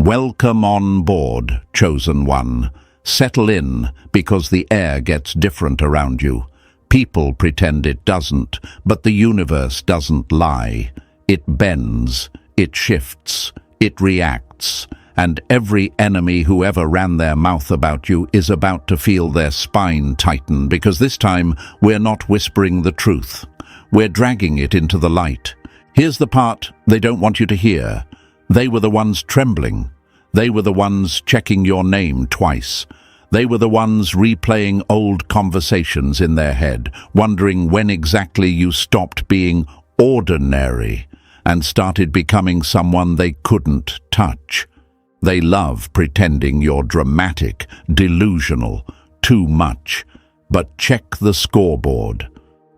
Welcome on board, chosen one. Settle in, because the air gets different around you. People pretend it doesn't, but the universe doesn't lie. It bends, it shifts, it reacts, and every enemy who ever ran their mouth about you is about to feel their spine tighten, because this time we're not whispering the truth. We're dragging it into the light. Here's the part they don't want you to hear. They were the ones trembling. They were the ones checking your name twice. They were the ones replaying old conversations in their head, wondering when exactly you stopped being ordinary and started becoming someone they couldn't touch. They love pretending you're dramatic, delusional, too much. But check the scoreboard.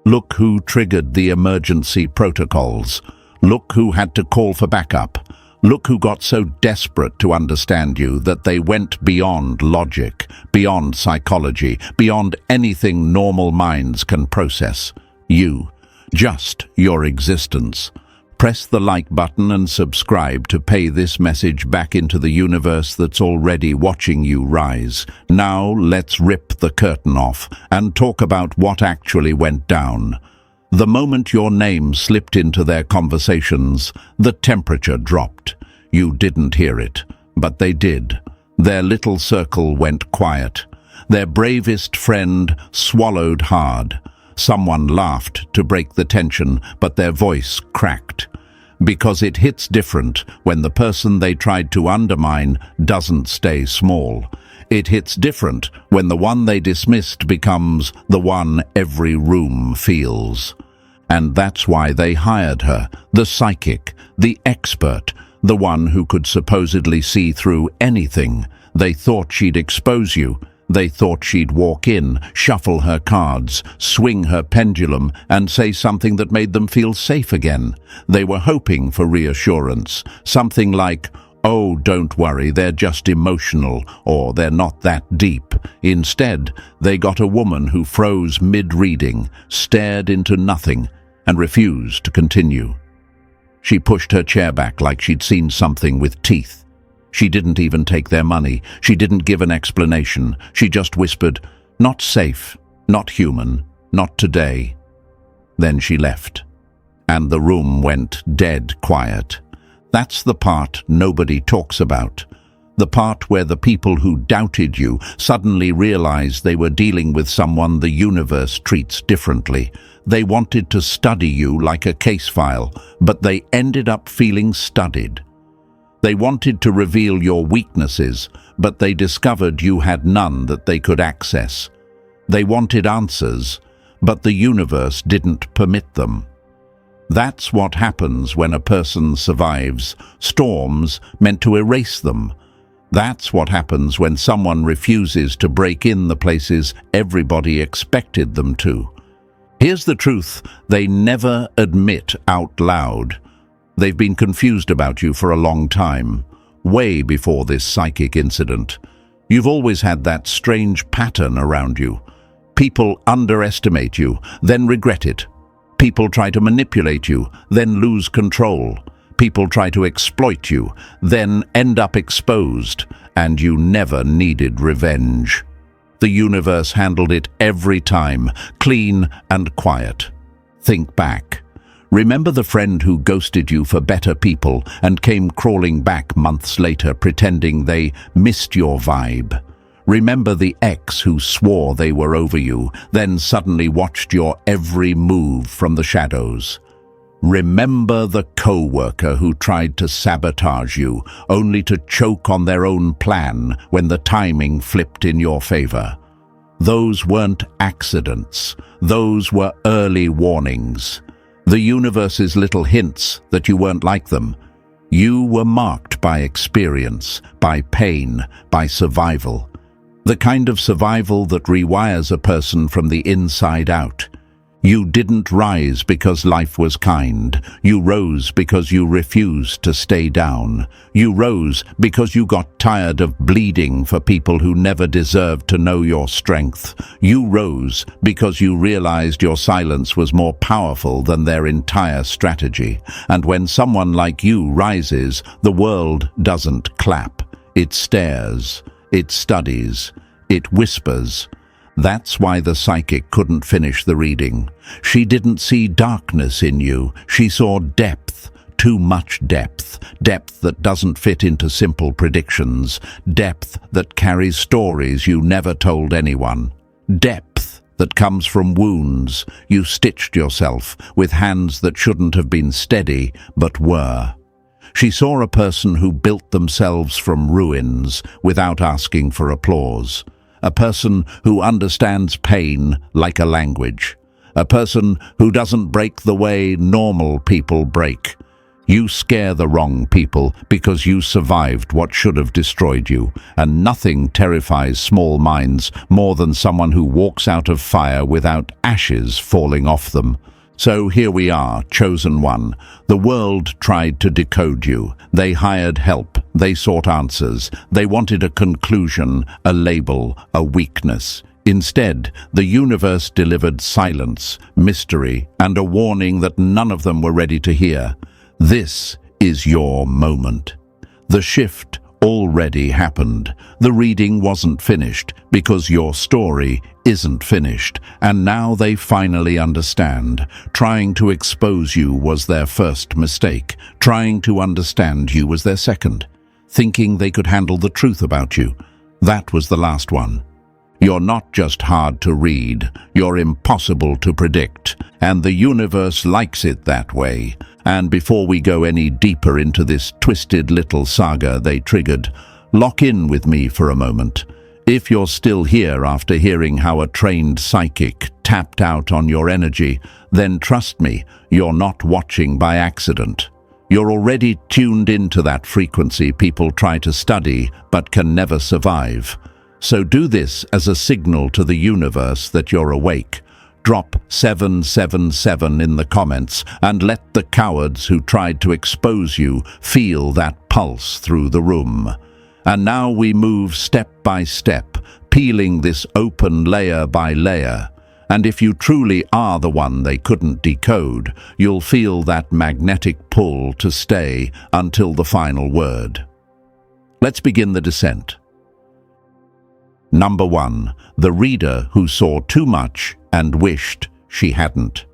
Look who triggered the emergency protocols. Look who had to call for backup. Look who got so desperate to understand you that they went beyond logic, beyond psychology, beyond anything normal minds can process. You, just your existence. Press the like button and subscribe to pay this message back into the universe that's already watching you rise. Now let's rip the curtain off and talk about what actually went down. The moment your name slipped into their conversations, the temperature dropped. You didn't hear it, but they did. Their little circle went quiet. Their bravest friend swallowed hard. Someone laughed to break the tension, but their voice cracked. Because it hits different when the person they tried to undermine doesn't stay small. It hits different when the one they dismissed becomes the one every room feels. And that's why they hired her, the psychic, the expert, the one who could supposedly see through anything. They thought she'd expose you. They thought she'd walk in, shuffle her cards, swing her pendulum, and say something that made them feel safe again. They were hoping for reassurance, something like, "Oh, don't worry, they're just emotional," or "they're not that deep." Instead, they got a woman who froze mid-reading, stared into nothing, and refused to continue. She pushed her chair back like she'd seen something with teeth. She didn't even take their money. She didn't give an explanation. She just whispered, "Not safe, not human, not today." Then she left, and the room went dead quiet. That's the part nobody talks about. The part where the people who doubted you suddenly realized they were dealing with someone the universe treats differently. They wanted to study you like a case file, but they ended up feeling studied. They wanted to reveal your weaknesses, but they discovered you had none that they could access. They wanted answers, but the universe didn't permit them. That's what happens when a person survives storms meant to erase them. That's what happens when someone refuses to break in the places everybody expected them to. Here's the truth they never admit out loud. They've been confused about you for a long time, way before this psychic incident. You've always had that strange pattern around you. People underestimate you, then regret it. People try to manipulate you, then lose control. People try to exploit you, then end up exposed, and you never needed revenge. The universe handled it every time, clean and quiet. Think back. Remember the friend who ghosted you for better people and came crawling back months later pretending they missed your vibe? Remember the ex who swore they were over you, then suddenly watched your every move from the shadows? Remember the co-worker who tried to sabotage you, only to choke on their own plan when the timing flipped in your favor? Those weren't accidents. Those were early warnings. The universe's little hints that you weren't like them. You were marked by experience, by pain, by survival. The kind of survival that rewires a person from the inside out. You didn't rise because life was kind. You rose because you refused to stay down. You rose because you got tired of bleeding for people who never deserved to know your strength. You rose because you realized your silence was more powerful than their entire strategy. And when someone like you rises, the world doesn't clap. It stares. It studies. It whispers. That's why the psychic couldn't finish the reading. She didn't see darkness in you. She saw depth, too much depth. Depth that doesn't fit into simple predictions. Depth that carries stories you never told anyone. Depth that comes from wounds you stitched yourself with hands that shouldn't have been steady, but were. She saw a person who built themselves from ruins without asking for applause. A person who understands pain like a language. A person who doesn't break the way normal people break. You scare the wrong people because you survived what should have destroyed you, and nothing terrifies small minds more than someone who walks out of fire without ashes falling off them. So here we are, chosen one. The world tried to decode you. They hired help. They sought answers. They wanted a conclusion, a label, a weakness. Instead, the universe delivered silence, mystery, and a warning that none of them were ready to hear. This is your moment. The shift already happened. The reading wasn't finished because your story isn't finished, and now they finally understand. Trying to expose you was their first mistake. Trying to understand you was their second. Thinking they could handle the truth about you, that was the last one. You're not just hard to read, you're impossible to predict, and the universe likes it that way. And before we go any deeper into this twisted little saga they triggered, lock in with me for a moment. If you're still here after hearing how a trained psychic tapped out on your energy, then trust me, you're not watching by accident. You're already tuned into that frequency people try to study but can never survive. So do this as a signal to the universe that you're awake. Drop 777 in the comments and let the cowards who tried to expose you feel that pulse through the room. And now we move step by step, peeling this open layer by layer. And if you truly are the one they couldn't decode, you'll feel that magnetic pull to stay until the final word. Let's begin the descent. Number 1. The reader who saw too much and wished she hadn't.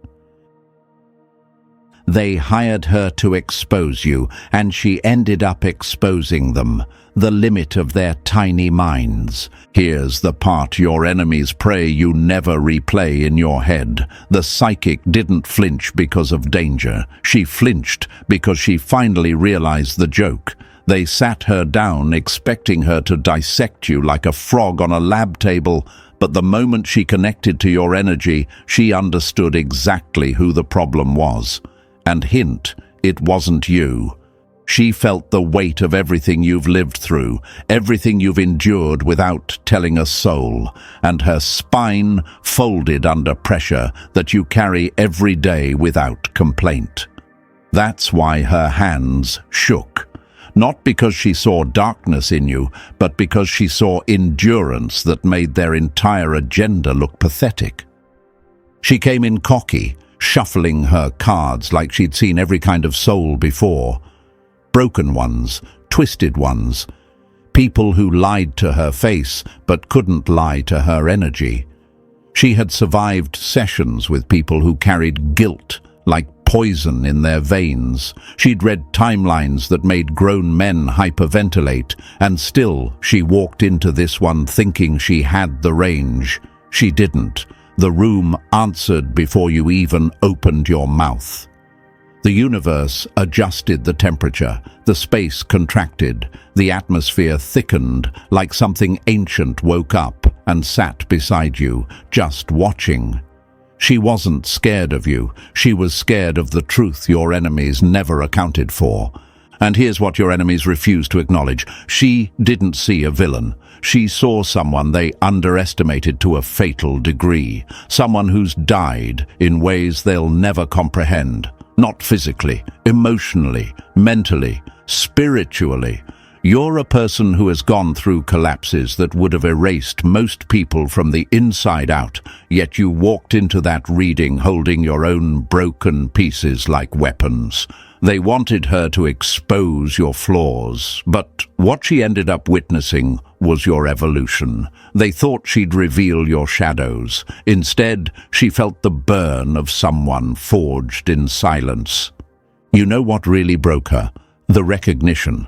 They hired her to expose you, and she ended up exposing them, the limit of their tiny minds. Here's the part your enemies pray you never replay in your head. The psychic didn't flinch because of danger. She flinched because she finally realized the joke. They sat her down, expecting her to dissect you like a frog on a lab table, but the moment she connected to your energy, she understood exactly who the problem was. And hint, it wasn't you. She felt the weight of everything you've lived through, everything you've endured without telling a soul, and her spine folded under pressure that you carry every day without complaint. That's why her hands shook. Not because she saw darkness in you, but because she saw endurance that made their entire agenda look pathetic. She came in cocky, shuffling her cards like she'd seen every kind of soul before. Broken ones, twisted ones, people who lied to her face but couldn't lie to her energy. She had survived sessions with people who carried guilt like poison in their veins. She'd read timelines that made grown men hyperventilate, and still she walked into this one thinking she had the range. She didn't. The room answered before you even opened your mouth. The universe adjusted the temperature, the space contracted, the atmosphere thickened like something ancient woke up and sat beside you, just watching. She wasn't scared of you, she was scared of the truth your enemies never accounted for. And here's what your enemies refuse to acknowledge. She didn't see a villain. She saw someone they underestimated to a fatal degree. Someone who's died in ways they'll never comprehend. Not physically, emotionally, mentally, spiritually. You're a person who has gone through collapses that would have erased most people from the inside out, yet you walked into that reading holding your own broken pieces like weapons. They wanted her to expose your flaws, but what she ended up witnessing was your evolution. They thought she'd reveal your shadows. Instead, she felt the burn of someone forged in silence. You know what really broke her? The recognition.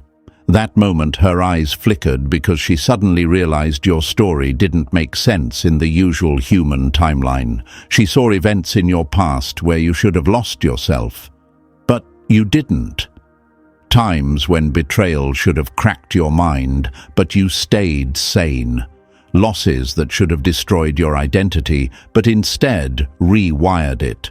That moment, her eyes flickered because she suddenly realized your story didn't make sense in the usual human timeline. She saw events in your past where you should have lost yourself. But you didn't. Times when betrayal should have cracked your mind, but you stayed sane. Losses that should have destroyed your identity, but instead rewired it.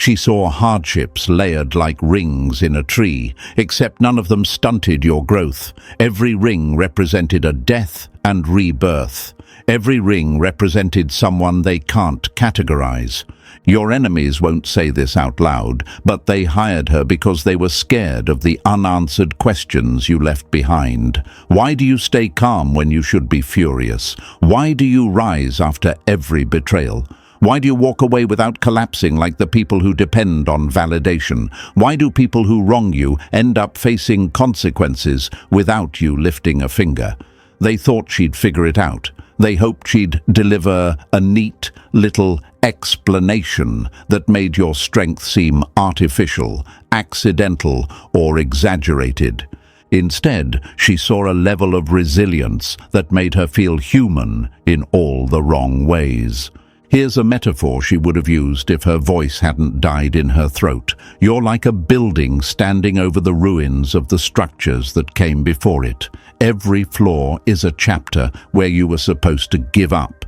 She saw hardships layered like rings in a tree, except none of them stunted your growth. Every ring represented a death and rebirth. Every ring represented someone they can't categorize. Your enemies won't say this out loud, but they hired her because they were scared of the unanswered questions you left behind. Why do you stay calm when you should be furious? Why do you rise after every betrayal? Why do you walk away without collapsing like the people who depend on validation? Why do people who wrong you end up facing consequences without you lifting a finger? They thought she'd figure it out. They hoped she'd deliver a neat little explanation that made your strength seem artificial, accidental, or exaggerated. Instead, she saw a level of resilience that made her feel human in all the wrong ways. Here's a metaphor she would have used if her voice hadn't died in her throat. You're like a building standing over the ruins of the structures that came before it. Every floor is a chapter where you were supposed to give up.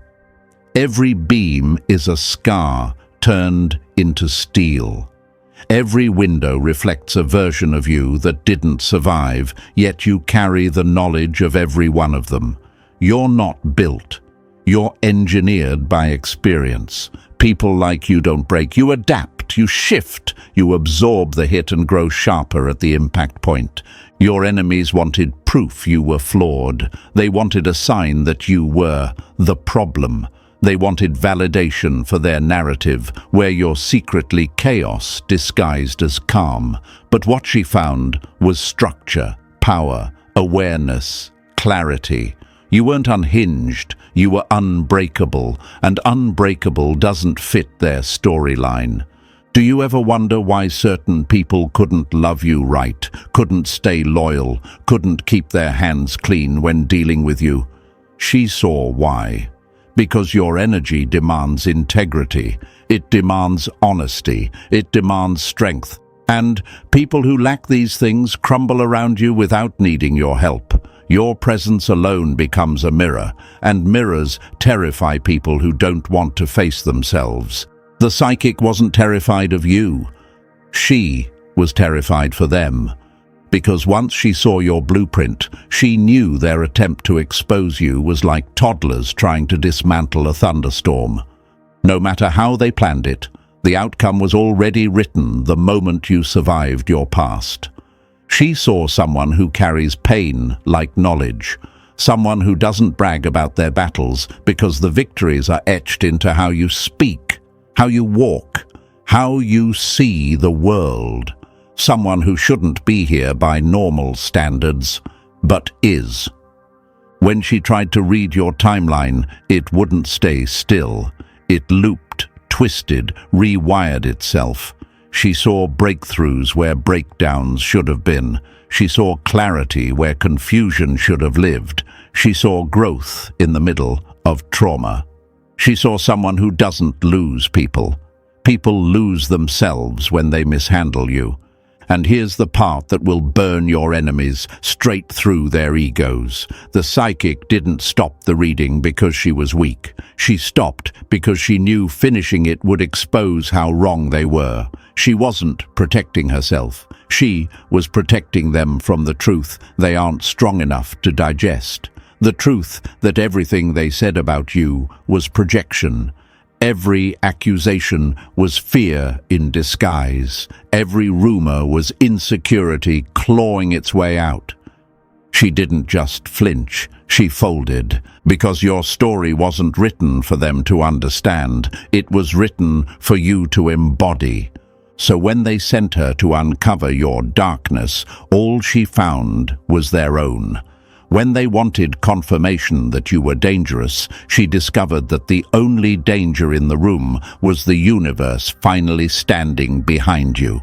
Every beam is a scar turned into steel. Every window reflects a version of you that didn't survive, yet you carry the knowledge of every one of them. You're not built. You're engineered by experience. People like you don't break. You adapt, you shift, you absorb the hit and grow sharper at the impact point. Your enemies wanted proof you were flawed. They wanted a sign that you were the problem. They wanted validation for their narrative, where you're secretly chaos disguised as calm. But what she found was structure, power, awareness, clarity. You weren't unhinged, you were unbreakable, and unbreakable doesn't fit their storyline. Do you ever wonder why certain people couldn't love you right, couldn't stay loyal, couldn't keep their hands clean when dealing with you? She saw why. Because your energy demands integrity, it demands honesty, it demands strength, and people who lack these things crumble around you without needing your help. Your presence alone becomes a mirror, and mirrors terrify people who don't want to face themselves. The psychic wasn't terrified of you. She was terrified for them. Because once she saw your blueprint, she knew their attempt to expose you was like toddlers trying to dismantle a thunderstorm. No matter how they planned it, the outcome was already written the moment you survived your past. She saw someone who carries pain like knowledge, someone who doesn't brag about their battles because the victories are etched into how you speak, how you walk, how you see the world. Someone who shouldn't be here by normal standards, but is. When she tried to read your timeline, it wouldn't stay still. It looped, twisted, rewired itself. She saw breakthroughs where breakdowns should have been. She saw clarity where confusion should have lived. She saw growth in the middle of trauma. She saw someone who doesn't lose people. People lose themselves when they mishandle you. And here's the part that will burn your enemies straight through their egos. The psychic didn't stop the reading because she was weak. She stopped because she knew finishing it would expose how wrong they were. She wasn't protecting herself. She was protecting them from the truth they aren't strong enough to digest. The truth that everything they said about you was projection. Every accusation was fear in disguise. Every rumor was insecurity clawing its way out. She didn't just flinch, she folded, because your story wasn't written for them to understand. It was written for you to embody. So when they sent her to uncover your darkness, all she found was their own. When they wanted confirmation that you were dangerous, she discovered that the only danger in the room was the universe finally standing behind you.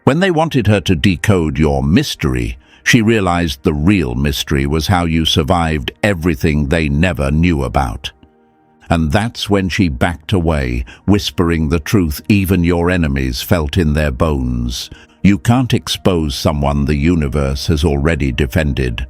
When they wanted her to decode your mystery, she realized the real mystery was how you survived everything they never knew about. And that's when she backed away, whispering the truth even your enemies felt in their bones. You can't expose someone the universe has already defended.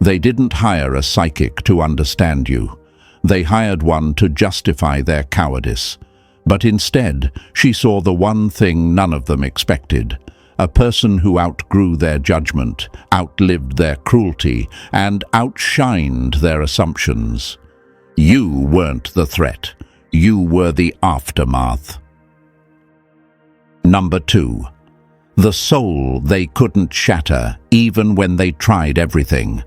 They didn't hire a psychic to understand you. They hired one to justify their cowardice. But instead, she saw the one thing none of them expected. A person who outgrew their judgment, outlived their cruelty, and outshined their assumptions. You weren't the threat. You were the aftermath. Number 2. The soul they couldn't shatter, even when they tried everything.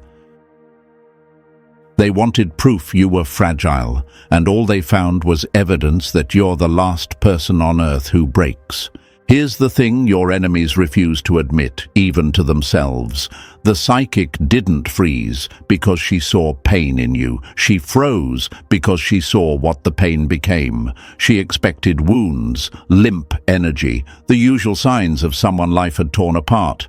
They wanted proof you were fragile, and all they found was evidence that you're the last person on earth who breaks. Here's the thing your enemies refuse to admit, even to themselves. The psychic didn't freeze because she saw pain in you. She froze because she saw what the pain became. She expected wounds, limp energy, the usual signs of someone life had torn apart.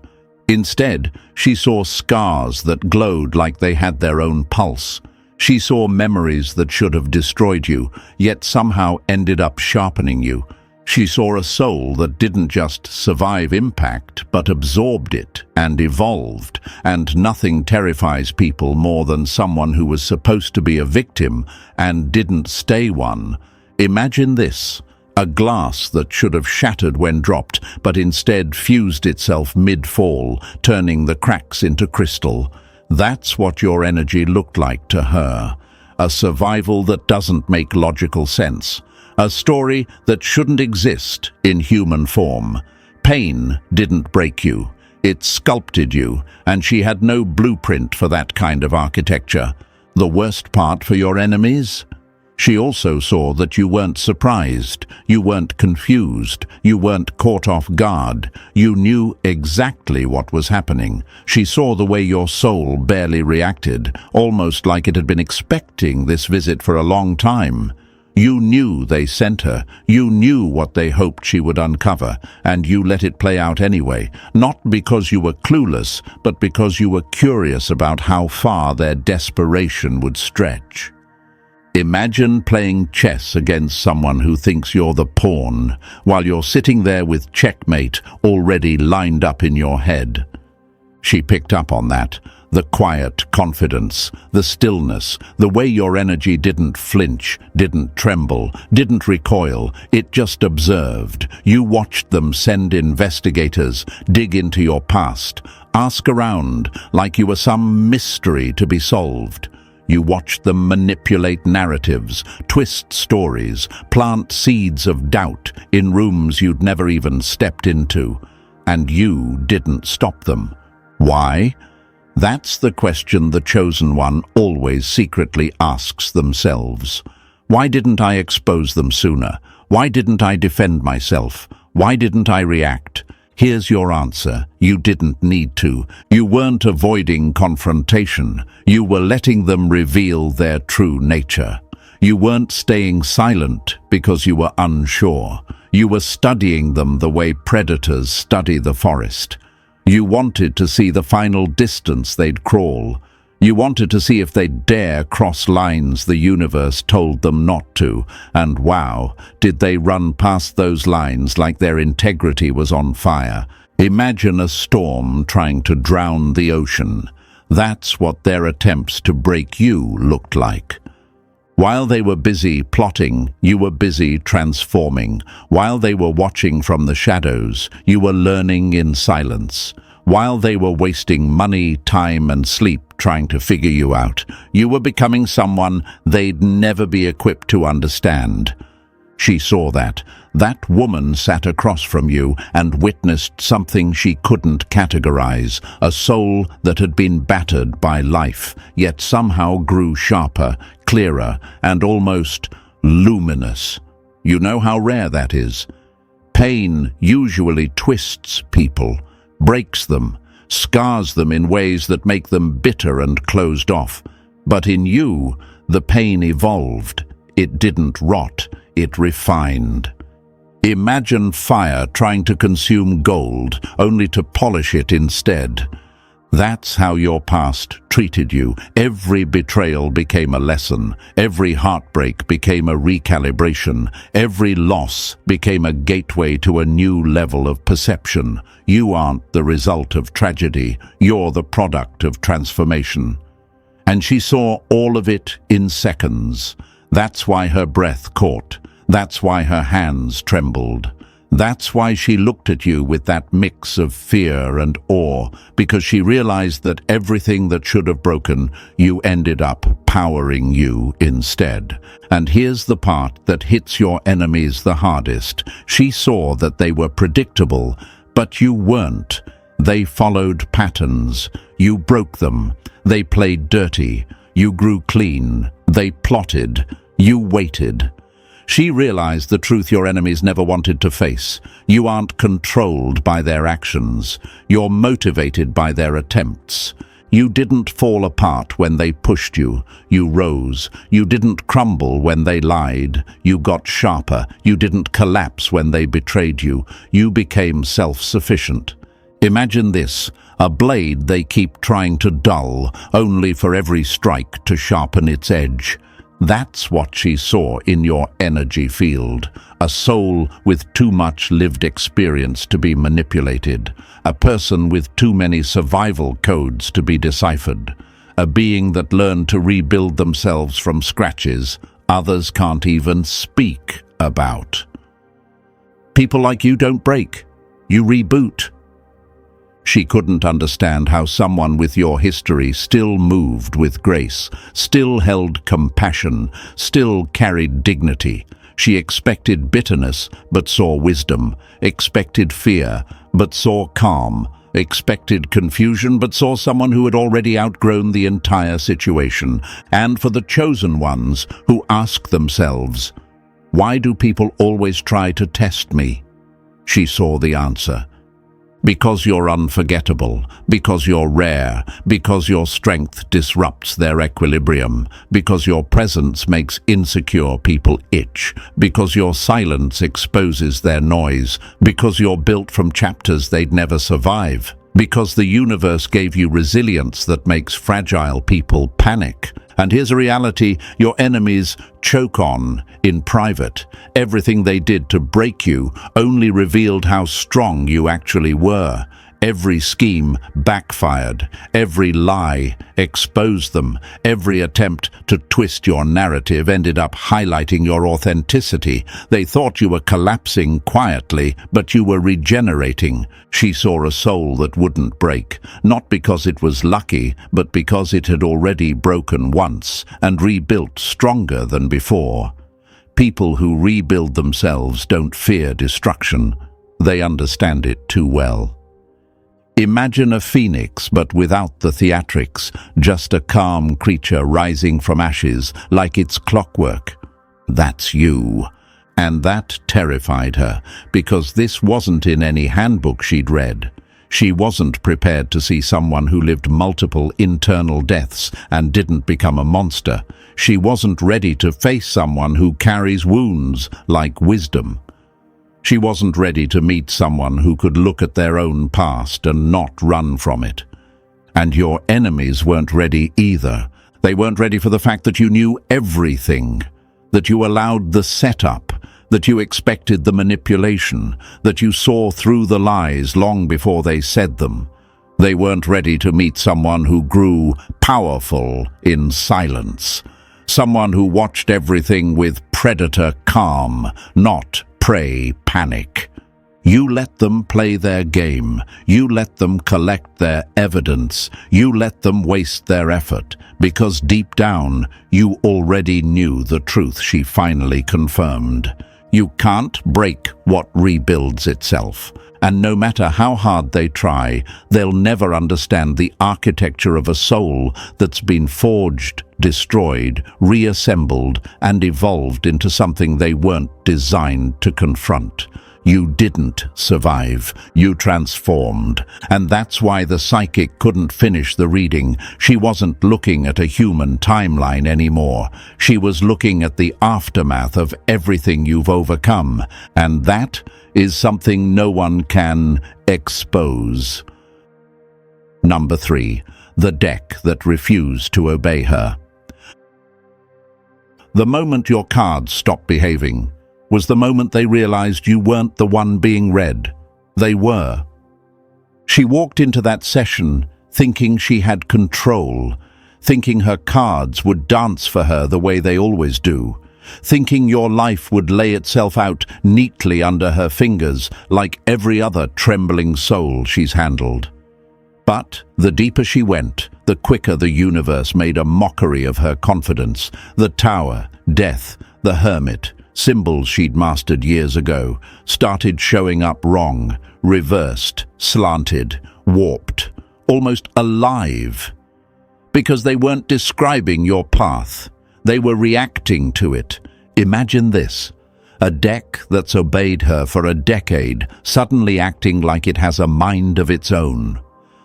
Instead, she saw scars that glowed like they had their own pulse. She saw memories that should have destroyed you, yet somehow ended up sharpening you. She saw a soul that didn't just survive impact, but absorbed it and evolved, and nothing terrifies people more than someone who was supposed to be a victim and didn't stay one. Imagine this. A glass that should have shattered when dropped, but instead fused itself mid-fall, turning the cracks into crystal. That's what your energy looked like to her. A survival that doesn't make logical sense. A story that shouldn't exist in human form. Pain didn't break you. It sculpted you, and she had no blueprint for that kind of architecture. The worst part for your enemies? She also saw that you weren't surprised, you weren't confused, you weren't caught off guard. You knew exactly what was happening. She saw the way your soul barely reacted, almost like it had been expecting this visit for a long time. You knew they sent her, you knew what they hoped she would uncover, and you let it play out anyway, not because you were clueless, but because you were curious about how far their desperation would stretch. Imagine playing chess against someone who thinks you're the pawn, while you're sitting there with checkmate already lined up in your head. She picked up on that. The quiet confidence, the stillness, the way your energy didn't flinch, didn't tremble, didn't recoil. It just observed. You watched them send investigators, dig into your past, ask around like you were some mystery to be solved. You watched them manipulate narratives, twist stories, plant seeds of doubt in rooms you'd never even stepped into. And you didn't stop them. Why? That's the question the chosen one always secretly asks themselves. Why didn't I expose them sooner? Why didn't I defend myself? Why didn't I react? Here's your answer. You didn't need to. You weren't avoiding confrontation. You were letting them reveal their true nature. You weren't staying silent because you were unsure. You were studying them the way predators study the forest. You wanted to see the final distance they'd crawl. You wanted to see if they'd dare cross lines the universe told them not to. And wow, did they run past those lines like their integrity was on fire. Imagine a storm trying to drown the ocean. That's what their attempts to break you looked like. While they were busy plotting, you were busy transforming. While they were watching from the shadows, you were learning in silence. While they were wasting money, time, and sleep trying to figure you out, you were becoming someone they'd never be equipped to understand. She saw that. That woman sat across from you and witnessed something she couldn't categorize, a soul that had been battered by life, yet somehow grew sharper, clearer, and almost luminous. You know how rare that is. Pain usually twists people, breaks them, scars them in ways that make them bitter and closed off. But in you, the pain evolved. It didn't rot, it refined. Imagine fire trying to consume gold, only to polish it instead. That's how your past treated you. Every betrayal became a lesson. Every heartbreak became a recalibration. Every loss became a gateway to a new level of perception. You aren't the result of tragedy. You're the product of transformation. And she saw all of it in seconds. That's why her breath caught. That's why her hands trembled. That's why she looked at you with that mix of fear and awe, because she realized that everything that should have broken, you ended up powering you instead. And here's the part that hits your enemies the hardest. She saw that they were predictable, but you weren't. They followed patterns. You broke them. They played dirty. You grew clean. They plotted. You waited. She realized the truth your enemies never wanted to face. You aren't controlled by their actions. You're motivated by their attempts. You didn't fall apart when they pushed you. You rose. You didn't crumble when they lied. You got sharper. You didn't collapse when they betrayed you. You became self-sufficient. Imagine this, a blade they keep trying to dull, only for every strike to sharpen its edge. That's what she saw in your energy field, a soul with too much lived experience to be manipulated, a person with too many survival codes to be deciphered, a being that learned to rebuild themselves from scratches others can't even speak about. People like you don't break, you reboot. She couldn't understand how someone with your history still moved with grace, still held compassion, still carried dignity. She expected bitterness, but saw wisdom, expected fear, but saw calm, expected confusion, but saw someone who had already outgrown the entire situation. And for the chosen ones who ask themselves, "Why do people always try to test me?" She saw the answer. Because you're unforgettable, because you're rare, because your strength disrupts their equilibrium, because your presence makes insecure people itch, because your silence exposes their noise, because you're built from chapters they'd never survive, because the universe gave you resilience that makes fragile people panic. And here's a reality your enemies choke on in private. Everything they did to break you only revealed how strong you actually were. Every scheme backfired. Every lie exposed them. Every attempt to twist your narrative ended up highlighting your authenticity. They thought you were collapsing quietly, but you were regenerating. She saw a soul that wouldn't break, not because it was lucky, but because it had already broken once and rebuilt stronger than before. People who rebuild themselves don't fear destruction. They understand it too well. Imagine a phoenix, but without the theatrics, just a calm creature rising from ashes like it's clockwork. That's you. And that terrified her, because this wasn't in any handbook she'd read. She wasn't prepared to see someone who lived multiple internal deaths and didn't become a monster. She wasn't ready to face someone who carries wounds like wisdom. She wasn't ready to meet someone who could look at their own past and not run from it. And your enemies weren't ready either. They weren't ready for the fact that you knew everything, that you allowed the setup, that you expected the manipulation, that you saw through the lies long before they said them. They weren't ready to meet someone who grew powerful in silence. Someone who watched everything with predator calm, not prey panic. You let them play their game. You let them collect their evidence. You let them waste their effort, because deep down, you already knew the truth she finally confirmed. You can't break what rebuilds itself. And no matter how hard they try, they'll never understand the architecture of a soul that's been forged, destroyed, reassembled, and evolved into something they weren't designed to confront. You didn't survive. You transformed. And that's why the psychic couldn't finish the reading. She wasn't looking at a human timeline anymore. She was looking at the aftermath of everything you've overcome. And that is something no one can expose. Number 3. The deck that refused to obey her. The moment your cards stopped behaving was the moment they realized you weren't the one being read. They were. She walked into that session thinking she had control, thinking her cards would dance for her the way they always do, thinking your life would lay itself out neatly under her fingers like every other trembling soul she's handled. But the deeper she went, the quicker the universe made a mockery of her confidence. The Tower, Death, the Hermit, symbols she'd mastered years ago, started showing up wrong, reversed, slanted, warped, almost alive. Because they weren't describing your path. They were reacting to it. Imagine this. A deck that's obeyed her for a decade, suddenly acting like it has a mind of its own.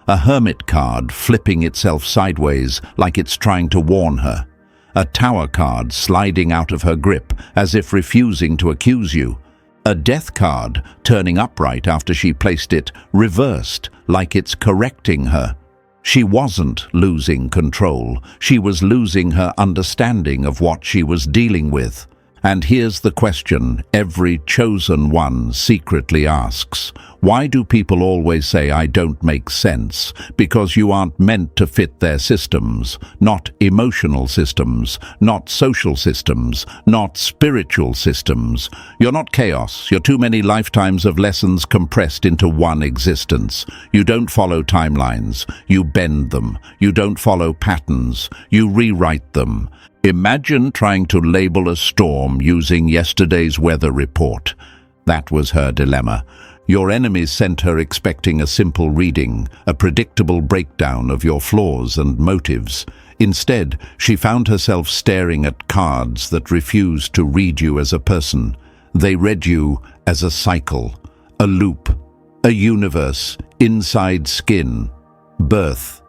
A hermit card flipping itself sideways like it's trying to warn her. A Tower card sliding out of her grip as if refusing to accuse you. A Death card turning upright after she placed it reversed like it's correcting her. She wasn't losing control. She was losing her understanding of what she was dealing with. And here's the question every chosen one secretly asks. Why do people always say I don't make sense? Because you aren't meant to fit their systems, not emotional systems, not social systems, not spiritual systems. You're not chaos. You're too many lifetimes of lessons compressed into one existence. You don't follow timelines. You bend them. You don't follow patterns. You rewrite them. Imagine trying to label a storm using yesterday's weather report. That was her dilemma. Your enemies sent her expecting a simple reading, a predictable breakdown of your flaws and motives. Instead, she found herself staring at cards that refused to read you as a person. They read you as a cycle, a loop, a universe, inside skin, birth,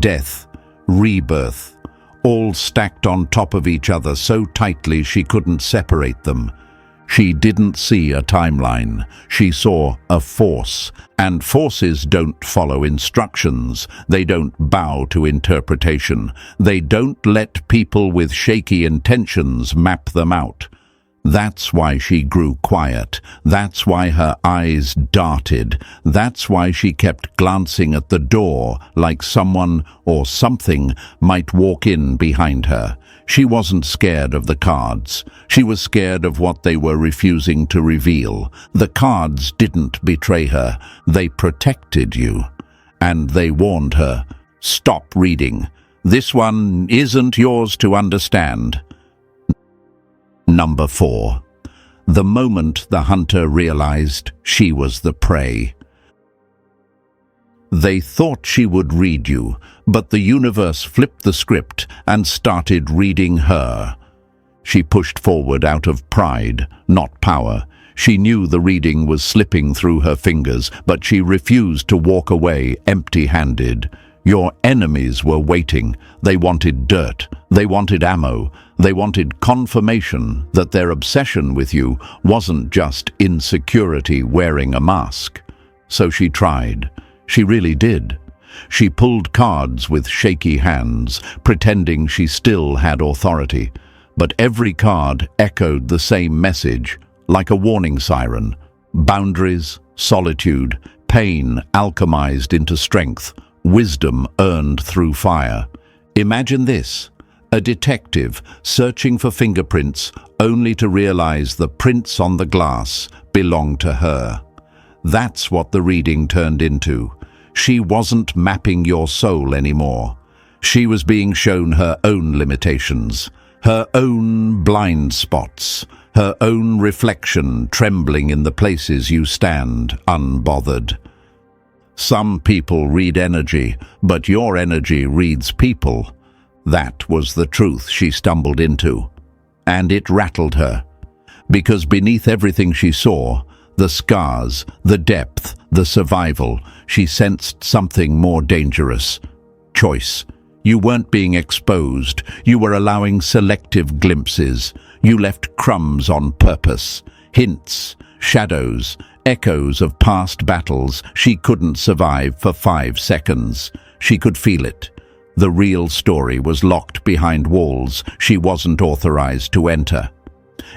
death, rebirth, all stacked on top of each other so tightly she couldn't separate them. She didn't see a timeline. She saw a force. And forces don't follow instructions. They don't bow to interpretation. They don't let people with shaky intentions map them out. That's why she grew quiet. That's why her eyes darted. That's why she kept glancing at the door like someone or something might walk in behind her. She wasn't scared of the cards. She was scared of what they were refusing to reveal. The cards didn't betray her. They protected you. And they warned her, stop reading. This one isn't yours to understand. Number 4. The moment the hunter realized she was the prey. They thought she would read you, but the universe flipped the script and started reading her. She pushed forward out of pride, not power. She knew the reading was slipping through her fingers, but she refused to walk away empty-handed. Your enemies were waiting. They wanted dirt. They wanted ammo. They wanted confirmation that their obsession with you wasn't just insecurity wearing a mask. So she tried. She really did. She pulled cards with shaky hands, pretending she still had authority. But every card echoed the same message, like a warning siren. Boundaries, solitude, pain alchemized into strength, wisdom earned through fire. Imagine this. A detective searching for fingerprints only to realize the prints on the glass belonged to her. That's what the reading turned into. She wasn't mapping your soul anymore. She was being shown her own limitations, her own blind spots, her own reflection trembling in the places you stand unbothered. Some people read energy, but your energy reads people. That was the truth she stumbled into. And it rattled her. Because beneath everything she saw, the scars, the depth, the survival, she sensed something more dangerous. Choice. You weren't being exposed. You were allowing selective glimpses. You left crumbs on purpose. Hints, shadows, echoes of past battles she couldn't survive for 5 seconds. She could feel it. The real story was locked behind walls she wasn't authorized to enter.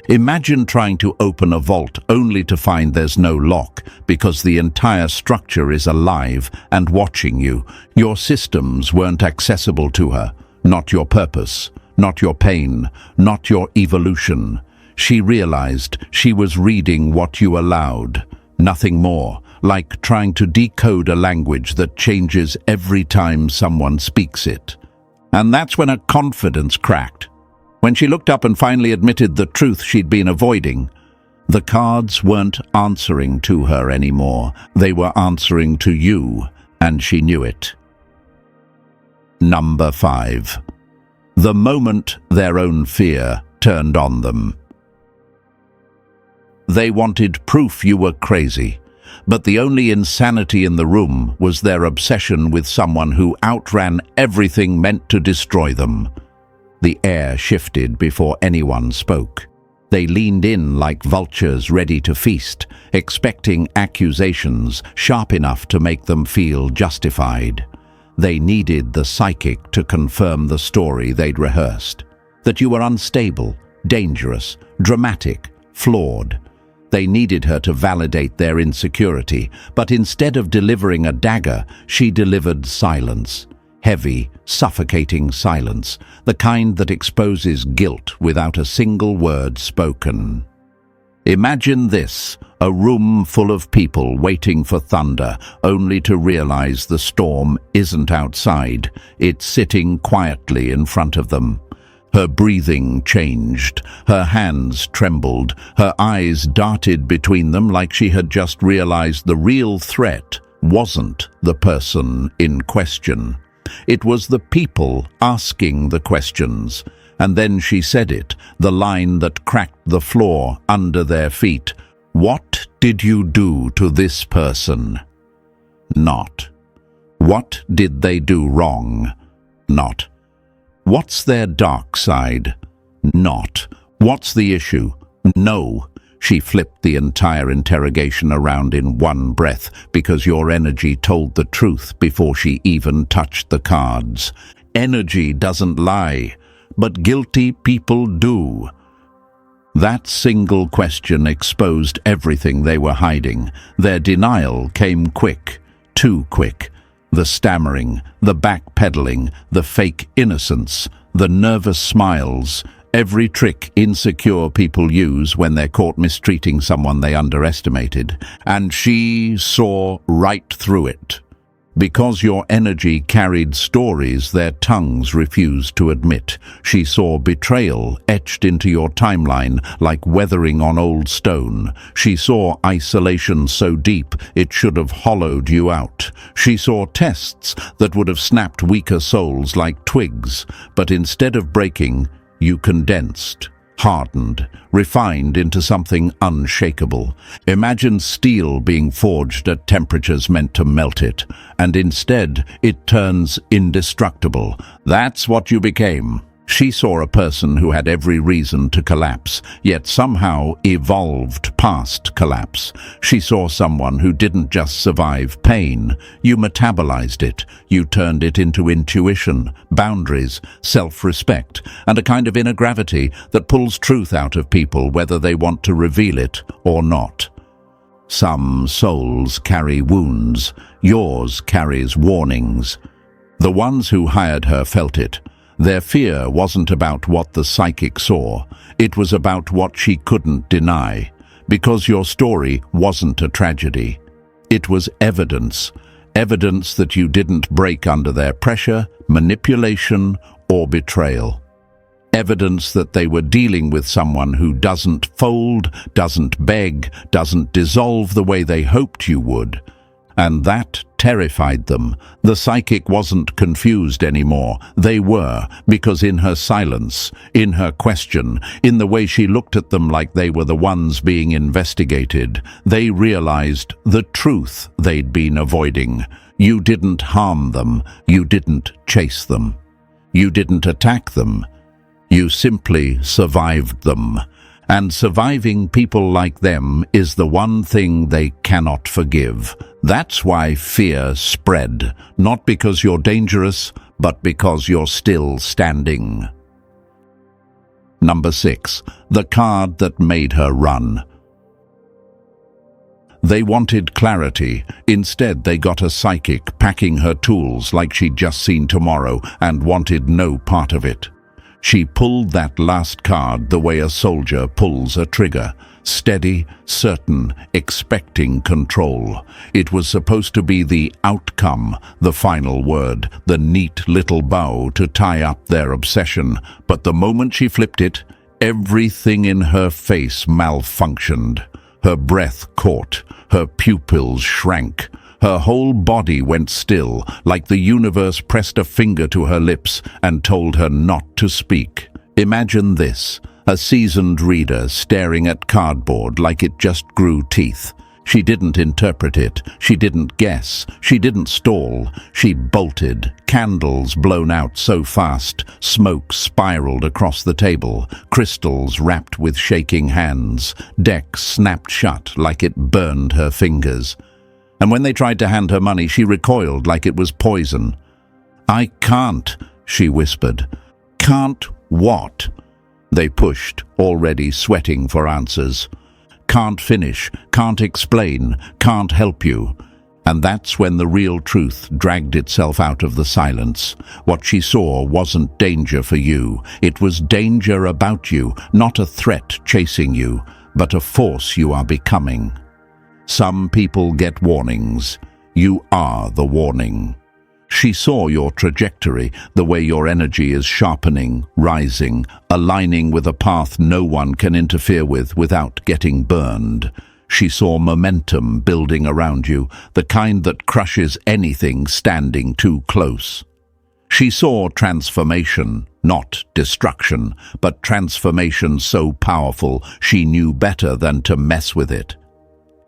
Imagine trying to open a vault only to find there's no lock because the entire structure is alive and watching you. Your systems weren't accessible to her, not your purpose, not your pain, not your evolution. She realized she was reading what you allowed, nothing more, like trying to decode a language that changes every time someone speaks it. And that's when her confidence cracked. When she looked up and finally admitted the truth she'd been avoiding, the cards weren't answering to her anymore. They were answering to you, and she knew it. Number 5. The moment their own fear turned on them. They wanted proof you were crazy, but the only insanity in the room was their obsession with someone who outran everything meant to destroy them. The air shifted before anyone spoke. They leaned in like vultures ready to feast, expecting accusations sharp enough to make them feel justified. They needed the psychic to confirm the story they'd rehearsed. That you were unstable, dangerous, dramatic, flawed. They needed her to validate their insecurity, but instead of delivering a dagger, she delivered silence. Heavy, suffocating silence, the kind that exposes guilt without a single word spoken. Imagine this, a room full of people waiting for thunder, only to realize the storm isn't outside, it's sitting quietly in front of them. Her breathing changed, her hands trembled, her eyes darted between them like she had just realized the real threat wasn't the person in question. It was the people asking the questions. And then she said it, the line that cracked the floor under their feet. What did you do to this person? Not. What did they do wrong? Not. What's their dark side? Not. What's the issue? No. She flipped the entire interrogation around in one breath because your energy told the truth before she even touched the cards. Energy doesn't lie, but guilty people do. That single question exposed everything they were hiding. Their denial came quick, too quick. The stammering, the backpedaling, the fake innocence, the nervous smiles, every trick insecure people use when they're caught mistreating someone they underestimated. And she saw right through it. Because your energy carried stories their tongues refused to admit. She saw betrayal etched into your timeline like weathering on old stone. She saw isolation so deep it should have hollowed you out. She saw tests that would have snapped weaker souls like twigs, but instead of breaking, you condensed, hardened, refined into something unshakable. Imagine steel being forged at temperatures meant to melt it, and instead it turns indestructible. That's what you became. She saw a person who had every reason to collapse, yet somehow evolved past collapse. She saw someone who didn't just survive pain. You metabolized it. You turned it into intuition, boundaries, self-respect, and a kind of inner gravity that pulls truth out of people whether they want to reveal it or not. Some souls carry wounds. Yours carries warnings. The ones who hired her felt it. Their fear wasn't about what the psychic saw, it was about what she couldn't deny, because your story wasn't a tragedy. It was evidence, evidence that you didn't break under their pressure, manipulation, or betrayal. Evidence that they were dealing with someone who doesn't fold, doesn't beg, doesn't dissolve the way they hoped you would. And that terrified them. The psychic wasn't confused anymore. They were, because in her silence, in her question, in the way she looked at them like they were the ones being investigated, they realized the truth they'd been avoiding. You didn't harm them. You didn't chase them. You didn't attack them. You simply survived them. And surviving people like them is the one thing they cannot forgive. That's why fear spread, not because you're dangerous, but because you're still standing. Number 6. The card that made her run. They wanted clarity. Instead, they got a psychic packing her tools like she'd just seen tomorrow and wanted no part of it. She pulled that last card the way a soldier pulls a trigger, steady, certain, expecting control. It was supposed to be the outcome, the final word, the neat little bow to tie up their obsession. But the moment she flipped it, everything in her face malfunctioned. Her breath caught, her pupils shrank. Her whole body went still, like the universe pressed a finger to her lips and told her not to speak. Imagine this, a seasoned reader staring at cardboard like it just grew teeth. She didn't interpret it, she didn't guess, she didn't stall. She bolted, candles blown out so fast, smoke spiraled across the table, crystals wrapped with shaking hands, decks snapped shut like it burned her fingers. And when they tried to hand her money, she recoiled like it was poison. "I can't," she whispered. "Can't what?" They pushed, already sweating for answers. "Can't finish, can't explain, can't help you." And that's when the real truth dragged itself out of the silence. What she saw wasn't danger for you. It was danger about you, not a threat chasing you, but a force you are becoming. Some people get warnings. You are the warning. She saw your trajectory, the way your energy is sharpening, rising, aligning with a path no one can interfere with without getting burned. She saw momentum building around you, the kind that crushes anything standing too close. She saw transformation, not destruction, but transformation so powerful she knew better than to mess with it.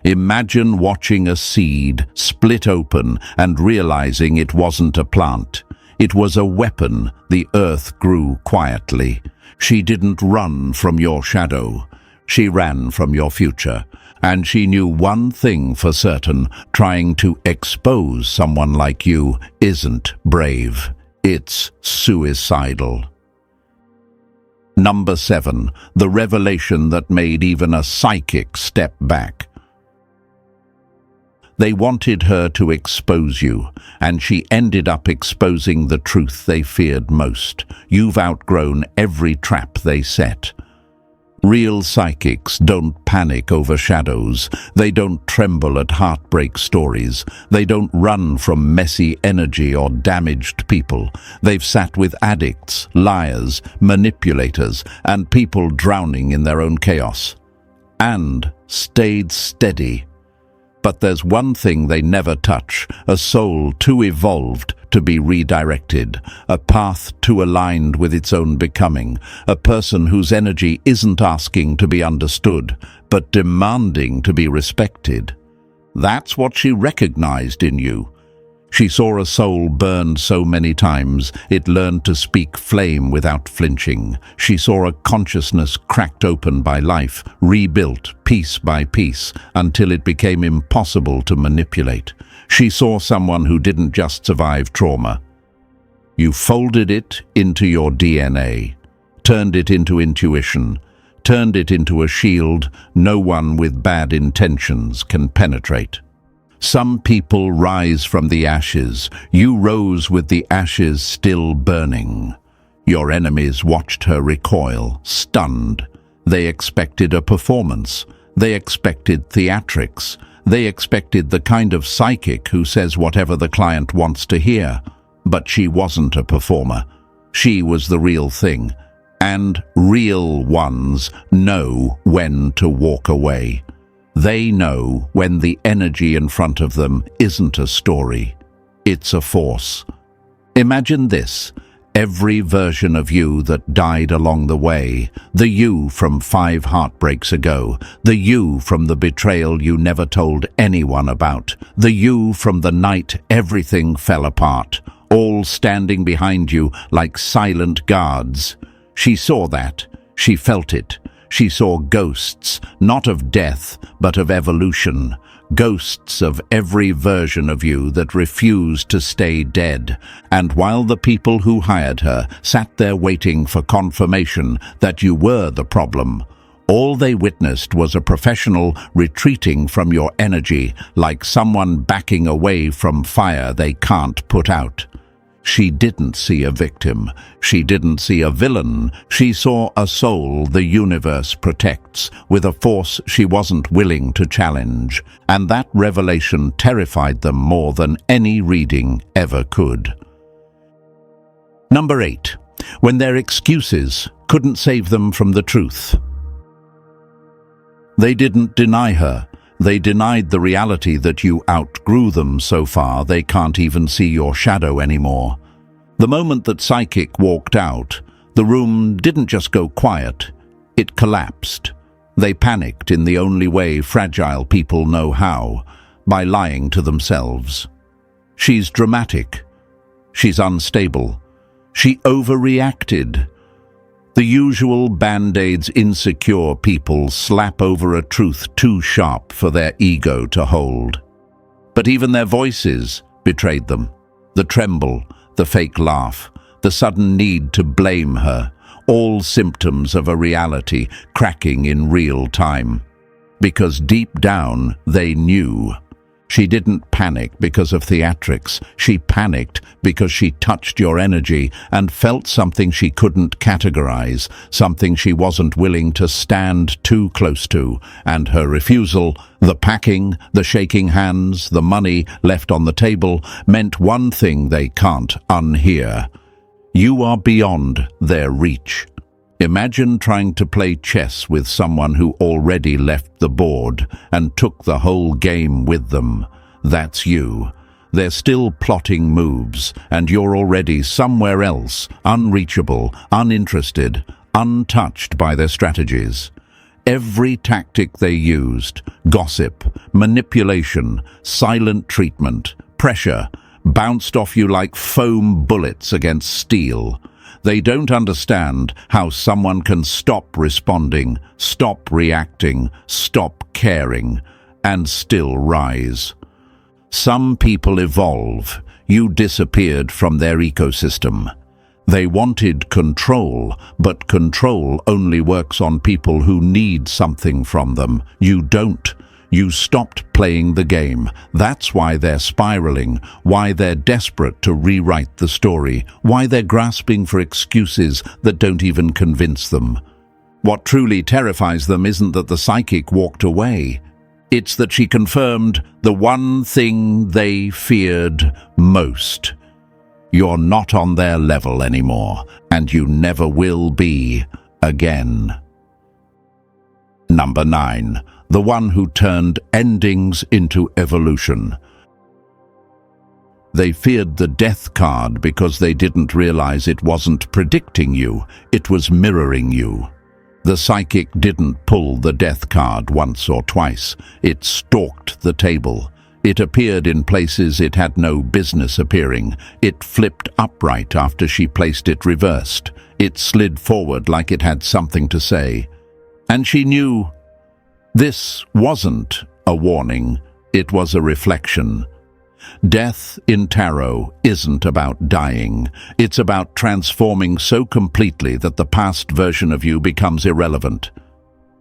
Imagine watching a seed split open and realizing it wasn't a plant. It was a weapon. The earth grew quietly. She didn't run from your shadow. She ran from your future. And she knew one thing for certain: trying to expose someone like you isn't brave. It's suicidal. Number 7. The revelation that made even a psychic step back. They wanted her to expose you, and she ended up exposing the truth they feared most. You've outgrown every trap they set. Real psychics don't panic over shadows. They don't tremble at heartbreak stories. They don't run from messy energy or damaged people. They've sat with addicts, liars, manipulators, and people drowning in their own chaos. And stayed steady. But there's one thing they never touch: a soul too evolved to be redirected, a path too aligned with its own becoming, a person whose energy isn't asking to be understood, but demanding to be respected. That's what she recognized in you. She saw a soul burned so many times it learned to speak flame without flinching. She saw a consciousness cracked open by life, rebuilt piece by piece until it became impossible to manipulate. She saw someone who didn't just survive trauma. You folded it into your DNA, turned it into intuition, turned it into a shield no one with bad intentions can penetrate. Some people rise from the ashes. You rose with the ashes still burning. Your enemies watched her recoil, stunned. They expected a performance. They expected theatrics. They expected the kind of psychic who says whatever the client wants to hear. But she wasn't a performer. She was the real thing. And real ones know when to walk away. They know when the energy in front of them isn't a story. It's a force. Imagine this. Every version of you that died along the way, the you from 5 heartbreaks ago, the you from the betrayal you never told anyone about, the you from the night everything fell apart, all standing behind you like silent guards. She saw that. She felt it. She saw ghosts, not of death, but of evolution. Ghosts of every version of you that refused to stay dead. And while the people who hired her sat there waiting for confirmation that you were the problem, all they witnessed was a professional retreating from your energy, like someone backing away from fire they can't put out. She didn't see a victim. She didn't see a villain. She saw a soul the universe protects, with a force she wasn't willing to challenge. And that revelation terrified them more than any reading ever could. Number 8. When their excuses couldn't save them from the truth. They didn't deny her. They denied the reality that you outgrew them so far they can't even see your shadow anymore. The moment that Psychic walked out, the room didn't just go quiet, it collapsed. They panicked in the only way fragile people know how, by lying to themselves. She's dramatic. She's unstable. She overreacted. The usual band-aids insecure people slap over a truth too sharp for their ego to hold. But even their voices betrayed them. The tremble, the fake laugh, the sudden need to blame her, all symptoms of a reality cracking in real time. Because deep down they knew. She didn't panic because of theatrics. She panicked because she touched your energy and felt something she couldn't categorize, something she wasn't willing to stand too close to. And her refusal, the packing, the shaking hands, the money left on the table, meant one thing they can't unhear. You are beyond their reach. Imagine trying to play chess with someone who already left the board and took the whole game with them. That's you. They're still plotting moves, and you're already somewhere else, unreachable, uninterested, untouched by their strategies. Every tactic they used, gossip, manipulation, silent treatment, pressure, bounced off you like foam bullets against steel. They don't understand how someone can stop responding, stop reacting, stop caring, and still rise. Some people evolve. You disappeared from their ecosystem. They wanted control, but control only works on people who need something from them. You don't. You stopped playing the game. That's why they're spiraling, why they're desperate to rewrite the story, why they're grasping for excuses that don't even convince them. What truly terrifies them isn't that the psychic walked away. It's that she confirmed the one thing they feared most. You're not on their level anymore, and you never will be again. Number 9. The one who turned endings into evolution. They feared the death card because they didn't realize it wasn't predicting you, it was mirroring you. The psychic didn't pull the death card once or twice. It stalked the table. It appeared in places it had no business appearing. It flipped upright after she placed it reversed. It slid forward like it had something to say. And she knew. This wasn't a warning, it was a reflection. Death in tarot isn't about dying. It's about transforming so completely that the past version of you becomes irrelevant.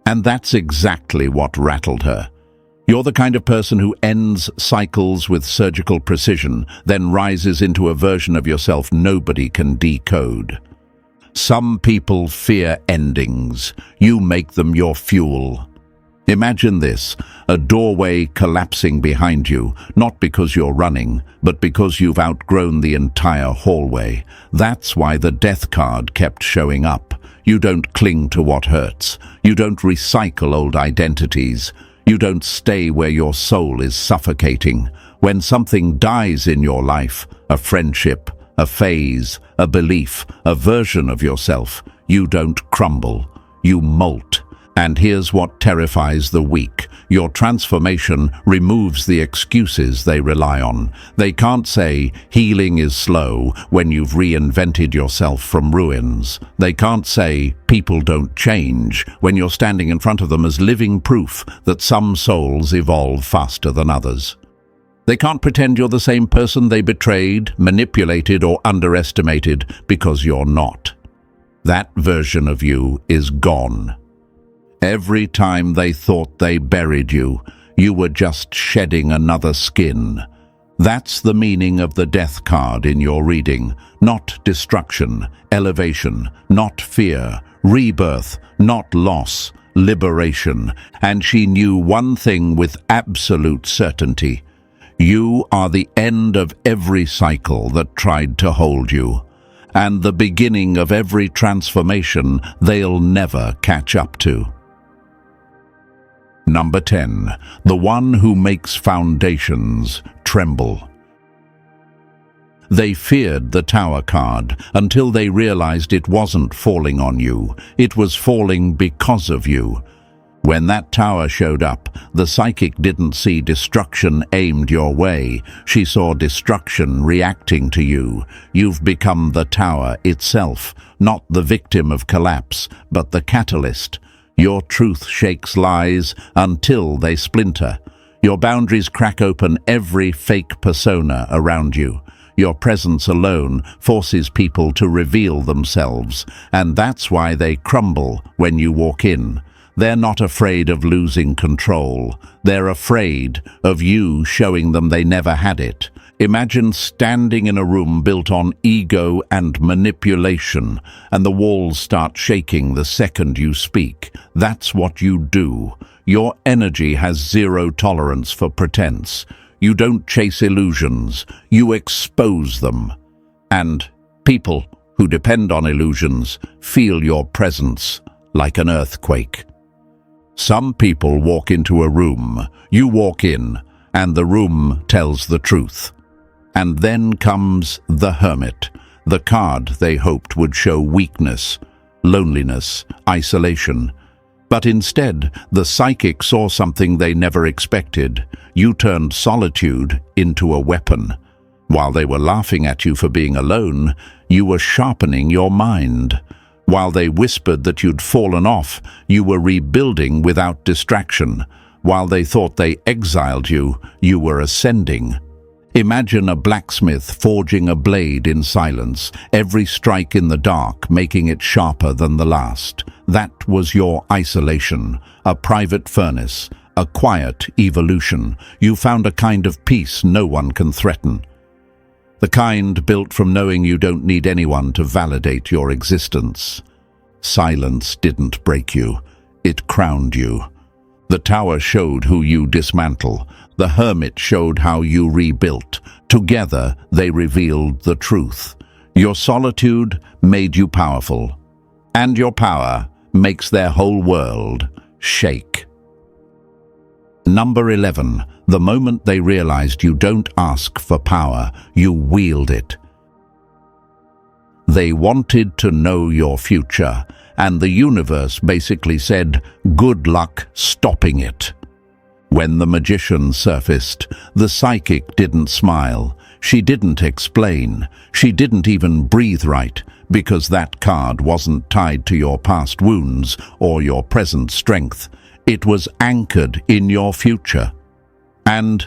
And that's exactly what rattled her. You're the kind of person who ends cycles with surgical precision, then rises into a version of yourself nobody can decode. Some people fear endings. You make them your fuel. Imagine this, a doorway collapsing behind you, not because you're running, but because you've outgrown the entire hallway. That's why the death card kept showing up. You don't cling to what hurts. You don't recycle old identities. You don't stay where your soul is suffocating. When something dies in your life, a friendship, a phase, a belief, a version of yourself, you don't crumble. You molt. And here's what terrifies the weak. Your transformation removes the excuses they rely on. They can't say, healing is slow, when you've reinvented yourself from ruins. They can't say, people don't change, when you're standing in front of them as living proof that some souls evolve faster than others. They can't pretend you're the same person they betrayed, manipulated, or underestimated, because you're not. That version of you is gone. Every time they thought they buried you, you were just shedding another skin. That's the meaning of the death card in your reading. Not destruction, elevation, not fear, rebirth, not loss, liberation. And she knew one thing with absolute certainty. You are the end of every cycle that tried to hold you, and the beginning of every transformation they'll never catch up to. Number 10. The one who makes foundations tremble. They feared the Tower card until they realized it wasn't falling on you. It was falling because of you. When that tower showed up, the psychic didn't see destruction aimed your way. She saw destruction reacting to you. You've become the tower itself, not the victim of collapse, but the catalyst. Your truth shakes lies until they splinter. Your boundaries crack open every fake persona around you. Your presence alone forces people to reveal themselves, and that's why they crumble when you walk in. They're not afraid of losing control. They're afraid of you showing them they never had it. Imagine standing in a room built on ego and manipulation, and the walls start shaking the second you speak. That's what you do. Your energy has zero tolerance for pretense. You don't chase illusions. You expose them. And people who depend on illusions feel your presence like an earthquake. Some people walk into a room, you walk in, and the room tells the truth. And then comes the Hermit, the card they hoped would show weakness, loneliness, isolation. But instead, the psychic saw something they never expected. You turned solitude into a weapon. While they were laughing at you for being alone, you were sharpening your mind. While they whispered that you'd fallen off, you were rebuilding without distraction. While they thought they exiled you, you were ascending. Imagine a blacksmith forging a blade in silence, every strike in the dark making it sharper than the last. That was your isolation, a private furnace, a quiet evolution. You found a kind of peace no one can threaten. The kind built from knowing you don't need anyone to validate your existence. Silence didn't break you, it crowned you. The tower showed who you dismantle. The hermit showed how you rebuilt. Together, they revealed the truth. Your solitude made you powerful, and your power makes their whole world shake. Number 11. The moment they realized you don't ask for power, you wield it. They wanted to know your future, and the universe basically said, good luck stopping it. When the magician surfaced, the psychic didn't smile. She didn't explain. She didn't even breathe right, because that card wasn't tied to your past wounds or your present strength. It was anchored in your future. And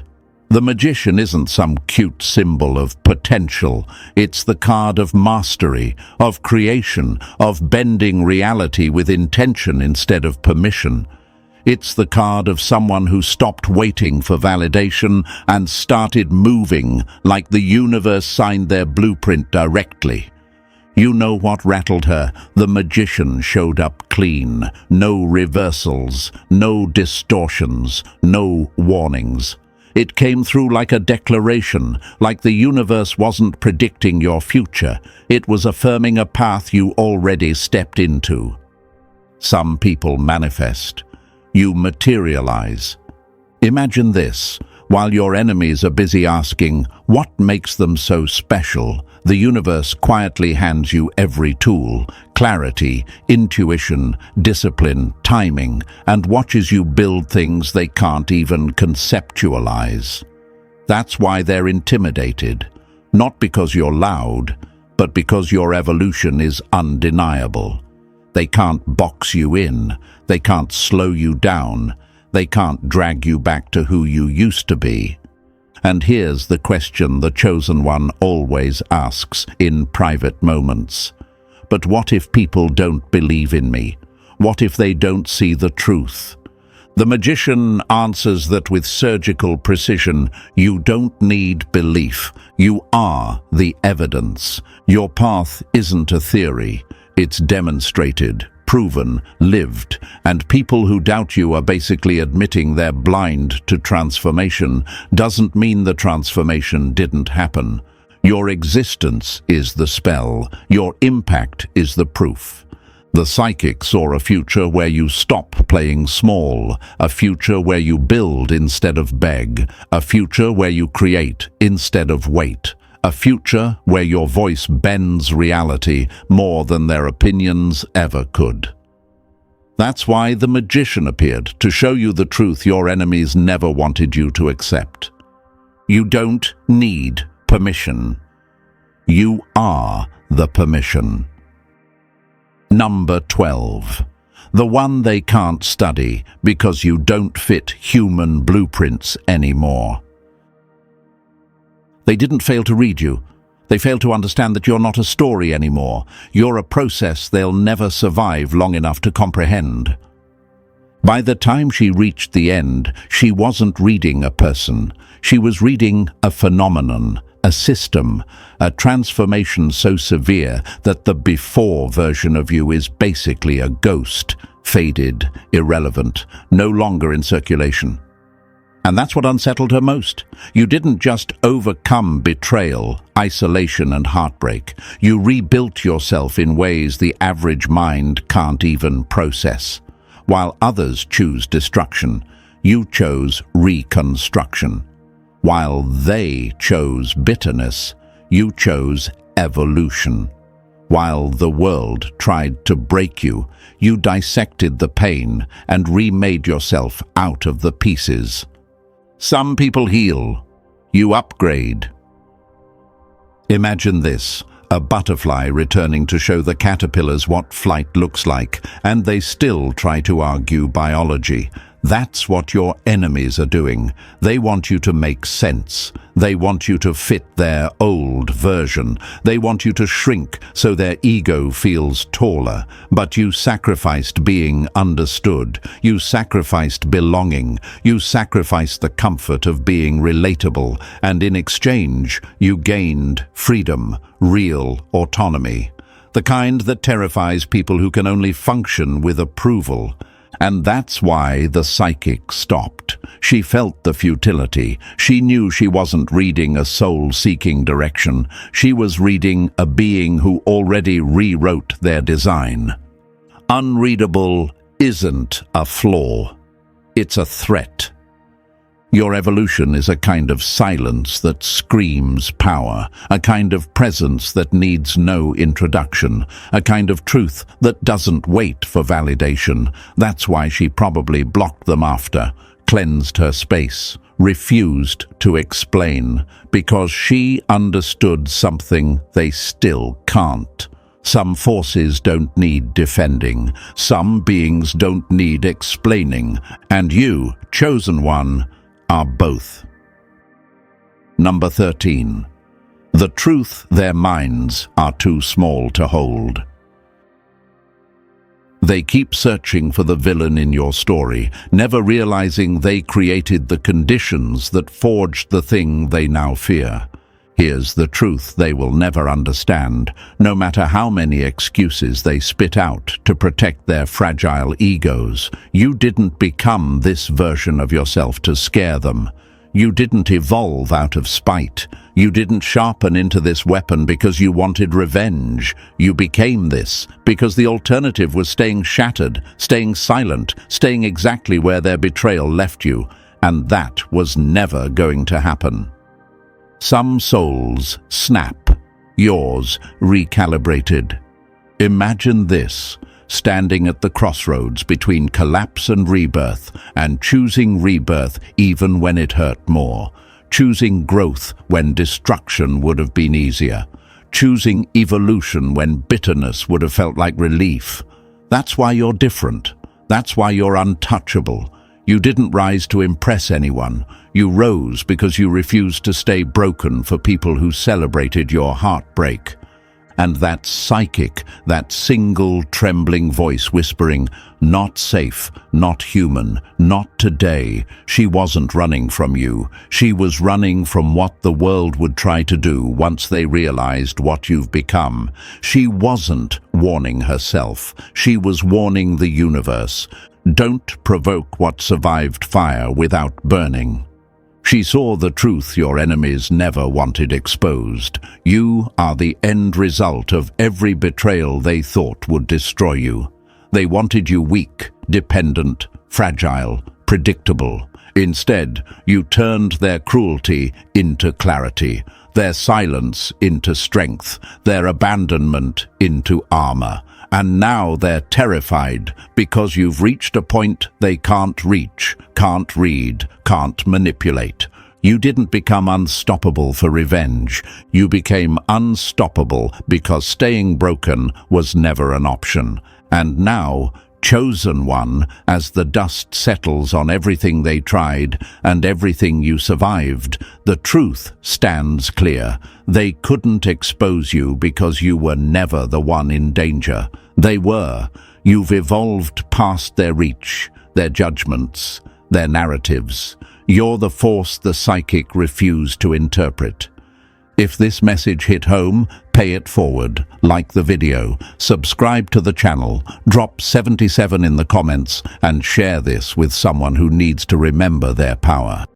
the magician isn't some cute symbol of potential. It's the card of mastery, of creation, of bending reality with intention instead of permission. It's the card of someone who stopped waiting for validation and started moving like the universe signed their blueprint directly. You know what rattled her? The magician showed up clean. No reversals, no distortions, no warnings. It came through like a declaration, like the universe wasn't predicting your future. It was affirming a path you already stepped into. Some people manifest. You materialize. Imagine this. While your enemies are busy asking, what makes them so special, the universe quietly hands you every tool, clarity, intuition, discipline, timing, and watches you build things they can't even conceptualize. That's why they're intimidated. Not because you're loud, but because your evolution is undeniable. They can't box you in. They can't slow you down. They can't drag you back to who you used to be. And here's the question the chosen one always asks in private moments. But what if people don't believe in me? What if they don't see the truth? The magician answers that with surgical precision. You don't need belief. You are the evidence. Your path isn't a theory. It's demonstrated, proven, lived, and people who doubt you are basically admitting they're blind to transformation. Doesn't mean the transformation didn't happen. Your existence is the spell. Your impact is the proof. The psychic saw a future where you stop playing small, a future where you build instead of beg, a future where you create instead of wait. A future where your voice bends reality more than their opinions ever could. That's why the magician appeared, to show you the truth your enemies never wanted you to accept. You don't need permission. You are the permission. Number 12. The one they can't study because you don't fit human blueprints anymore. They didn't fail to read you. They failed to understand that you're not a story anymore. You're a process they'll never survive long enough to comprehend. By the time she reached the end, she wasn't reading a person. She was reading a phenomenon, a system, a transformation so severe that the before version of you is basically a ghost, faded, irrelevant, no longer in circulation. And that's what unsettled her most. You didn't just overcome betrayal, isolation, and heartbreak. You rebuilt yourself in ways the average mind can't even process. While others choose destruction, you chose reconstruction. While they chose bitterness, you chose evolution. While the world tried to break you, you dissected the pain and remade yourself out of the pieces. Some people heal. You upgrade. Imagine this, a butterfly returning to show the caterpillars what flight looks like, and they still try to argue biology. That's what your enemies are doing. They want you to make sense. They want you to fit their old version. They want you to shrink so their ego feels taller. But you sacrificed being understood. You sacrificed belonging. You sacrificed the comfort of being relatable. And in exchange, you gained freedom, real autonomy. The kind that terrifies people who can only function with approval. And that's why the psychic stopped. She felt the futility. She knew she wasn't reading a soul-seeking direction. She was reading a being who already rewrote their design. Unreadable isn't a flaw. It's a threat. Your evolution is a kind of silence that screams power, a kind of presence that needs no introduction, a kind of truth that doesn't wait for validation. That's why she probably blocked them after, cleansed her space, refused to explain, because she understood something they still can't. Some forces don't need defending, some beings don't need explaining, and you, chosen one, are both. Number 13. The truth their minds are too small to hold. They keep searching for the villain in your story, never realizing they created the conditions that forged the thing they now fear. Here's the truth they will never understand, no matter how many excuses they spit out to protect their fragile egos. You didn't become this version of yourself to scare them. You didn't evolve out of spite. You didn't sharpen into this weapon because you wanted revenge. You became this because the alternative was staying shattered, staying silent, staying exactly where their betrayal left you. And that was never going to happen. Some souls snap, yours recalibrated. Imagine this, standing at the crossroads between collapse and rebirth, and choosing rebirth even when it hurt more, choosing growth when destruction would have been easier, choosing evolution when bitterness would have felt like relief. That's why you're different. That's why you're untouchable. You didn't rise to impress anyone. You rose because you refused to stay broken for people who celebrated your heartbreak. And that psychic, that single trembling voice whispering, "Not safe, not human, not today," she wasn't running from you. She was running from what the world would try to do once they realized what you've become. She wasn't warning herself. She was warning the universe. Don't provoke what survived fire without burning. She saw the truth your enemies never wanted exposed. You are the end result of every betrayal they thought would destroy you. They wanted you weak, dependent, fragile, predictable. Instead, you turned their cruelty into clarity, their silence into strength, their abandonment into armor. And now they're terrified because you've reached a point they can't reach, can't read, can't manipulate. You didn't become unstoppable for revenge. You became unstoppable because staying broken was never an option. And now, chosen one, as the dust settles on everything they tried and everything you survived, the truth stands clear. They couldn't expose you because you were never the one in danger. They were. You've evolved past their reach, their judgments, their narratives. You're the force the psychic refused to interpret. If this message hit home, pay it forward, like the video, subscribe to the channel, drop 77 in the comments, and share this with someone who needs to remember their power.